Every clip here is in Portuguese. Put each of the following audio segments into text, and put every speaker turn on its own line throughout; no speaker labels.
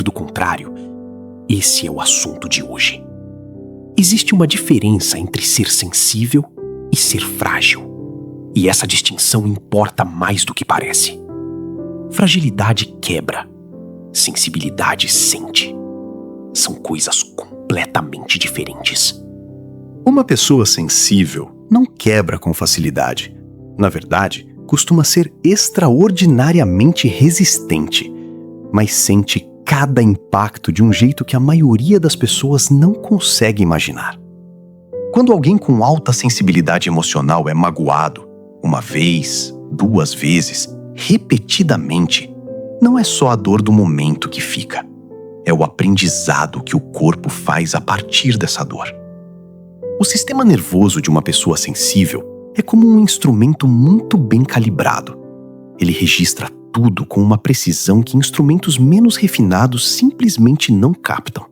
Do contrário, esse é o assunto de hoje. Existe uma diferença entre ser sensível e ser frágil. E essa distinção importa mais do que parece. Fragilidade quebra, sensibilidade sente. São coisas completamente diferentes.
Uma pessoa sensível não quebra com facilidade. Na verdade, costuma ser extraordinariamente resistente, mas sente cada impacto de um jeito que a maioria das pessoas não consegue imaginar. Quando alguém com alta sensibilidade emocional é magoado, uma vez, 2 vezes, repetidamente, não é só a dor do momento que fica. É o aprendizado que o corpo faz a partir dessa dor. O sistema nervoso de uma pessoa sensível é como um instrumento muito bem calibrado. Ele registra tudo com uma precisão que instrumentos menos refinados simplesmente não captam.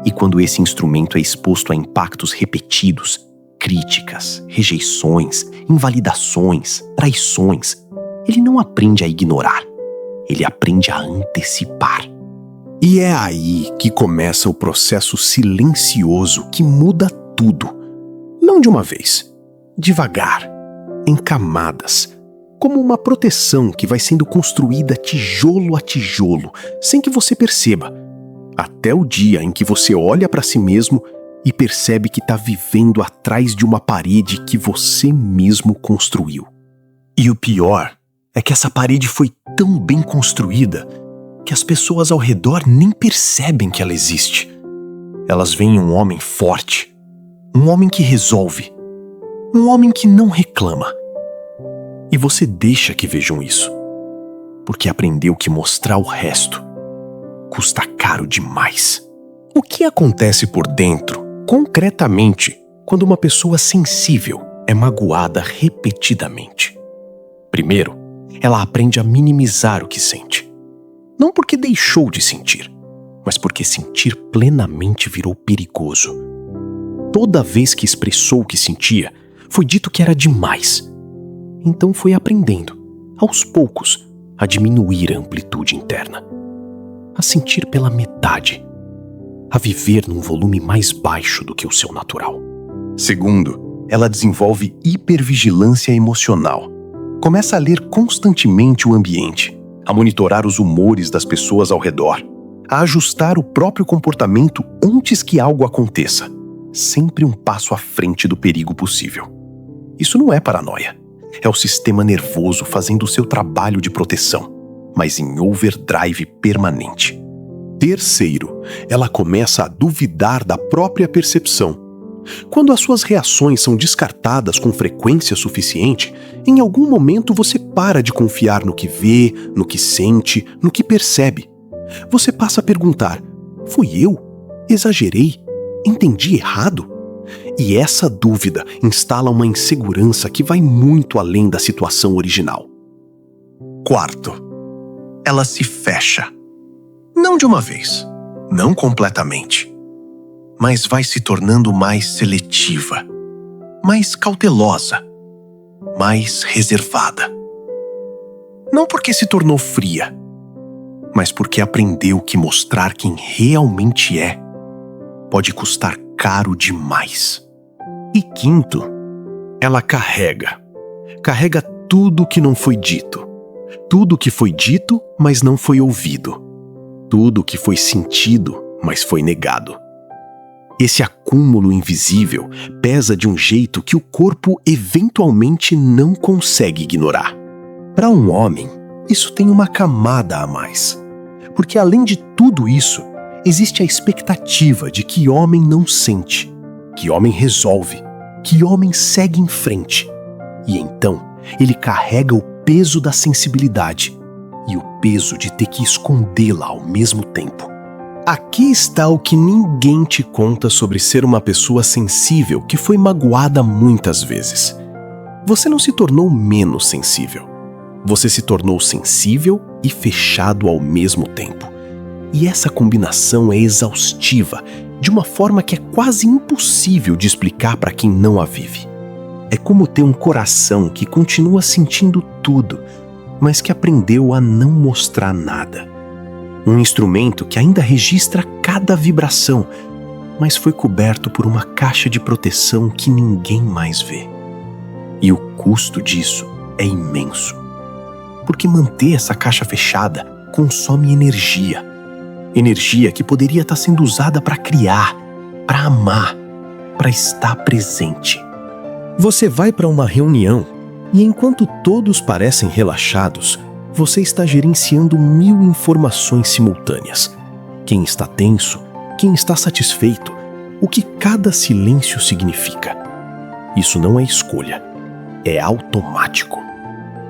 E quando esse instrumento é exposto a impactos repetidos, críticas, rejeições, invalidações, traições, ele não aprende a ignorar. Ele aprende a antecipar.
E é aí que começa o processo silencioso que muda tudo. Não de uma vez, devagar, em camadas, como uma proteção que vai sendo construída tijolo a tijolo, sem que você perceba, até o dia em que você olha para si mesmo e percebe que está vivendo atrás de uma parede que você mesmo construiu. E o pior é que essa parede foi tão bem construída que as pessoas ao redor nem percebem que ela existe. Elas veem um homem forte, um homem que resolve, um homem que não reclama. E você deixa que vejam isso, porque aprendeu que mostrar o resto custa caro demais. O que acontece por dentro, concretamente, quando uma pessoa sensível é magoada repetidamente? Primeiro, ela aprende a minimizar o que sente. Não porque deixou de sentir, mas porque sentir plenamente virou perigoso. Toda vez que expressou o que sentia, foi dito que era demais. Então foi aprendendo, aos poucos, a diminuir a amplitude interna, a sentir pela metade, a viver num volume mais baixo do que o seu natural.
Segundo, ela desenvolve hipervigilância emocional. Começa a ler constantemente o ambiente, a monitorar os humores das pessoas ao redor, a ajustar o próprio comportamento antes que algo aconteça, sempre um passo à frente do perigo possível. Isso não é paranoia, é o sistema nervoso fazendo o seu trabalho de proteção, mas em overdrive permanente. Terceiro, ela começa a duvidar da própria percepção. Quando as suas reações são descartadas com frequência suficiente, em algum momento você para de confiar no que vê, no que sente, no que percebe. Você passa a perguntar: fui eu? Exagerei? Entendi errado? E essa dúvida instala uma insegurança que vai muito além da situação original. Quarto, ela se fecha. Não de uma vez, não completamente, mas vai se tornando mais seletiva, mais cautelosa, mais reservada. Não porque se tornou fria, mas porque aprendeu que mostrar quem realmente é pode custar caro demais. E quinto, ela carrega tudo que não foi dito, tudo que foi dito, mas não foi ouvido, tudo que foi sentido, mas foi negado. Esse acúmulo invisível pesa de um jeito que o corpo eventualmente não consegue ignorar. Para um homem, isso tem uma camada a mais, porque além de tudo isso, existe a expectativa de que homem não sente, que homem resolve, que homem segue em frente. E então, ele carrega o peso da sensibilidade e o peso de ter que escondê-la ao mesmo tempo. Aqui está o que ninguém te conta sobre ser uma pessoa sensível que foi magoada muitas vezes. Você não se tornou menos sensível. Você se tornou sensível e fechado ao mesmo tempo. E essa combinação é exaustiva, de uma forma que é quase impossível de explicar para quem não a vive. É como ter um coração que continua sentindo tudo, mas que aprendeu a não mostrar nada.
Um instrumento que ainda registra cada vibração, mas foi coberto por uma caixa de proteção que ninguém mais vê. E o custo disso é imenso. Porque manter essa caixa fechada consome energia. Energia que poderia estar sendo usada para criar, para amar, para estar presente. Você vai para uma reunião e enquanto todos parecem relaxados, você está gerenciando 1000 informações simultâneas. Quem está tenso, quem está satisfeito, o que cada silêncio significa. Isso não é escolha, é automático.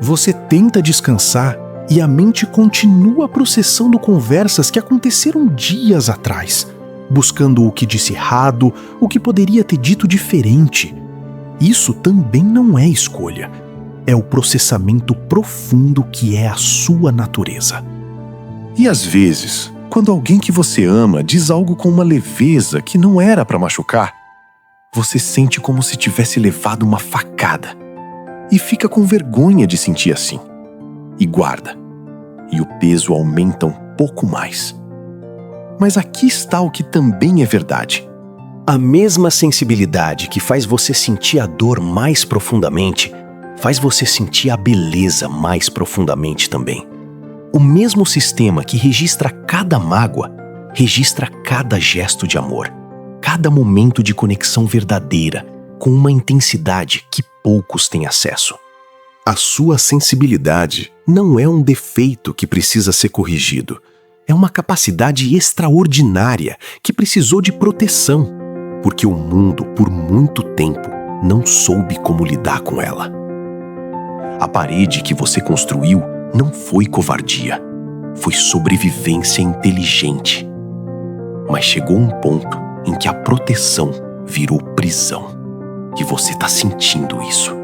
Você tenta descansar e a mente continua processando conversas que aconteceram dias atrás, buscando o que disse errado, o que poderia ter dito diferente. Isso também não é escolha. É o processamento profundo que é a sua natureza.
E às vezes, quando alguém que você ama diz algo com uma leveza que não era para machucar, você sente como se tivesse levado uma facada. E fica com vergonha de sentir assim. E guarda. E o peso aumenta um pouco mais. Mas aqui está o que também é verdade.
A mesma sensibilidade que faz você sentir a dor mais profundamente, faz você sentir a beleza mais profundamente também. O mesmo sistema que registra cada mágoa, registra cada gesto de amor, cada momento de conexão verdadeira, com uma intensidade que poucos têm acesso. A sua sensibilidade não é um defeito que precisa ser corrigido. É uma capacidade extraordinária que precisou de proteção, porque o mundo, por muito tempo, não soube como lidar com ela. A parede que você construiu não foi covardia, foi sobrevivência inteligente. Mas chegou um ponto em que a proteção virou prisão. E você está sentindo isso.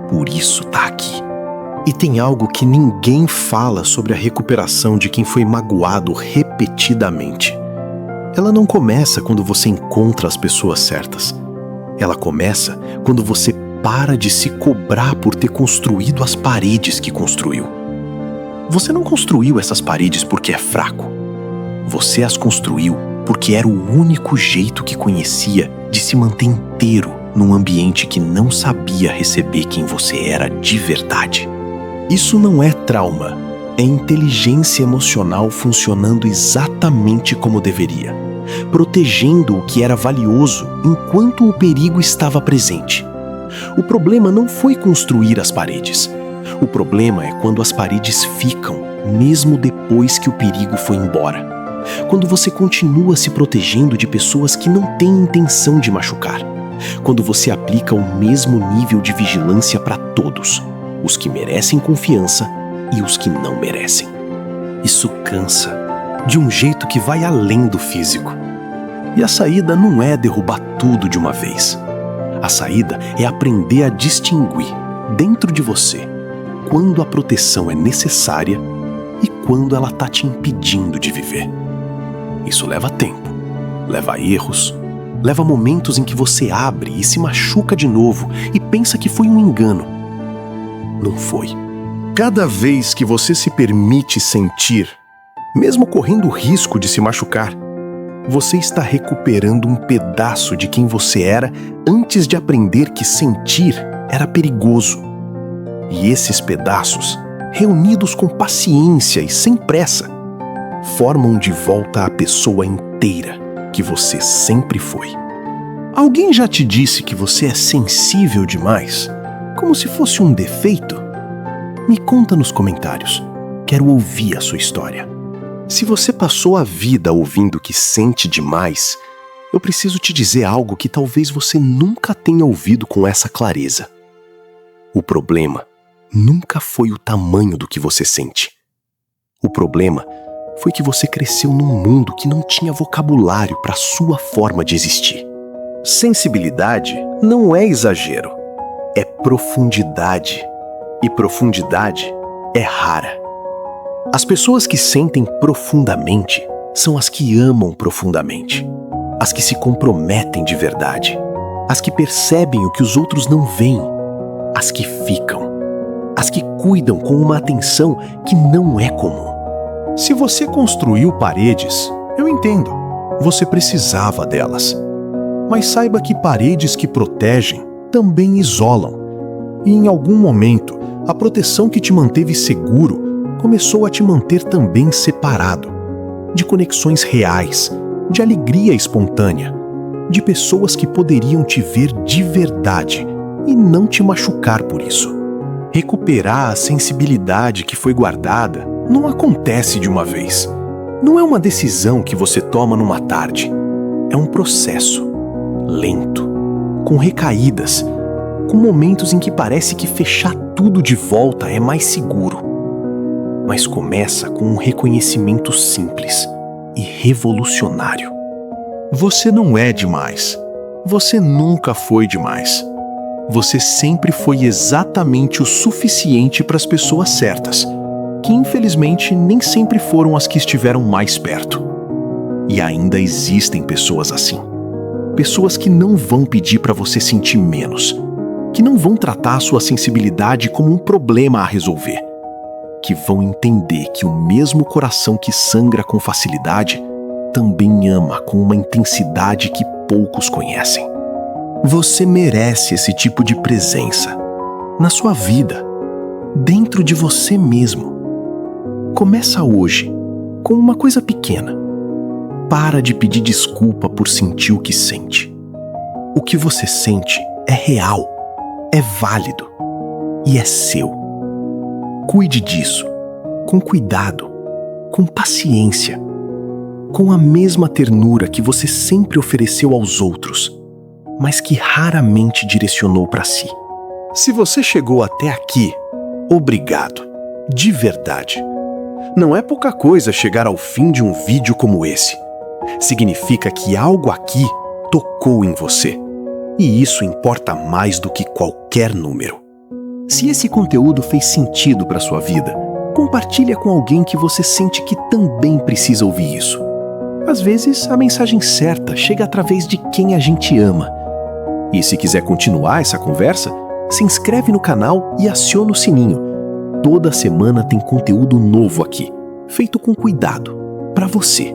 Por isso está aqui. E tem algo que ninguém fala sobre a recuperação de quem foi magoado repetidamente. Ela não começa quando você encontra as pessoas certas. Ela começa quando você para de se cobrar por ter construído as paredes que construiu. Você não construiu essas paredes porque é fraco. Você as construiu porque era o único jeito que conhecia de se manter inteiro num ambiente que não sabia receber quem você era de verdade. Isso não é trauma, é inteligência emocional funcionando exatamente como deveria, protegendo o que era valioso enquanto o perigo estava presente. O problema não foi construir as paredes. O problema é quando as paredes ficam, mesmo depois que o perigo foi embora. Quando você continua se protegendo de pessoas que não têm intenção de machucar. Quando você aplica o mesmo nível de vigilância para todos, os que merecem confiança e os que não merecem. Isso cansa, de um jeito que vai além do físico. E a saída não é derrubar tudo de uma vez. A saída é aprender a distinguir, dentro de você, quando a proteção é necessária e quando ela está te impedindo de viver. Isso leva tempo, leva erros, leva momentos em que você abre e se machuca de novo e pensa que foi um engano. Não foi. Cada vez que você se permite sentir, mesmo correndo o risco de se machucar, você está recuperando um pedaço de quem você era antes de aprender que sentir era perigoso. E esses pedaços, reunidos com paciência e sem pressa, formam de volta a pessoa inteira que você sempre foi. Alguém já te disse que você é sensível demais, como se fosse um defeito? Me conta nos comentários. Quero ouvir a sua história. Se você passou a vida ouvindo que sente demais, eu preciso te dizer algo que talvez você nunca tenha ouvido com essa clareza. O problema nunca foi o tamanho do que você sente. O problema foi que você cresceu num mundo que não tinha vocabulário para sua forma de existir. Sensibilidade não é exagero, é profundidade. E profundidade é rara. As pessoas que sentem profundamente são as que amam profundamente, as que se comprometem de verdade, as que percebem o que os outros não veem, as que ficam, as que cuidam com uma atenção que não é comum. Se você construiu paredes, eu entendo. Você precisava delas. Mas saiba que paredes que protegem também isolam. E em algum momento, a proteção que te manteve seguro começou a te manter também separado. De conexões reais, de alegria espontânea, de pessoas que poderiam te ver de verdade e não te machucar por isso. Recuperar a sensibilidade que foi guardada não acontece de uma vez. Não é uma decisão que você toma numa tarde. É um processo, lento, com recaídas, com momentos em que parece que fechar tudo de volta é mais seguro. Mas começa com um reconhecimento simples e revolucionário. Você não é demais. Você nunca foi demais. Você sempre foi exatamente o suficiente para as pessoas certas, que infelizmente nem sempre foram as que estiveram mais perto. E ainda existem pessoas assim. Pessoas que não vão pedir para você sentir menos, que não vão tratar a sua sensibilidade como um problema a resolver, que vão entender que o mesmo coração que sangra com facilidade também ama com uma intensidade que poucos conhecem. Você merece esse tipo de presença na sua vida, dentro de você mesmo. Começa hoje com uma coisa pequena. Para de pedir desculpa por sentir o que sente. O que você sente é real, é válido e é seu. Cuide disso, com cuidado, com paciência, com a mesma ternura que você sempre ofereceu aos outros, mas que raramente direcionou para si. Se você chegou até aqui, obrigado, de verdade. Não é pouca coisa chegar ao fim de um vídeo como esse. Significa que algo aqui tocou em você. E isso importa mais do que qualquer número. Se esse conteúdo fez sentido para sua vida, compartilha com alguém que você sente que também precisa ouvir isso. Às vezes, a mensagem certa chega através de quem a gente ama. E se quiser continuar essa conversa, se inscreve no canal e aciona o sininho. Toda semana tem conteúdo novo aqui, feito com cuidado, para você.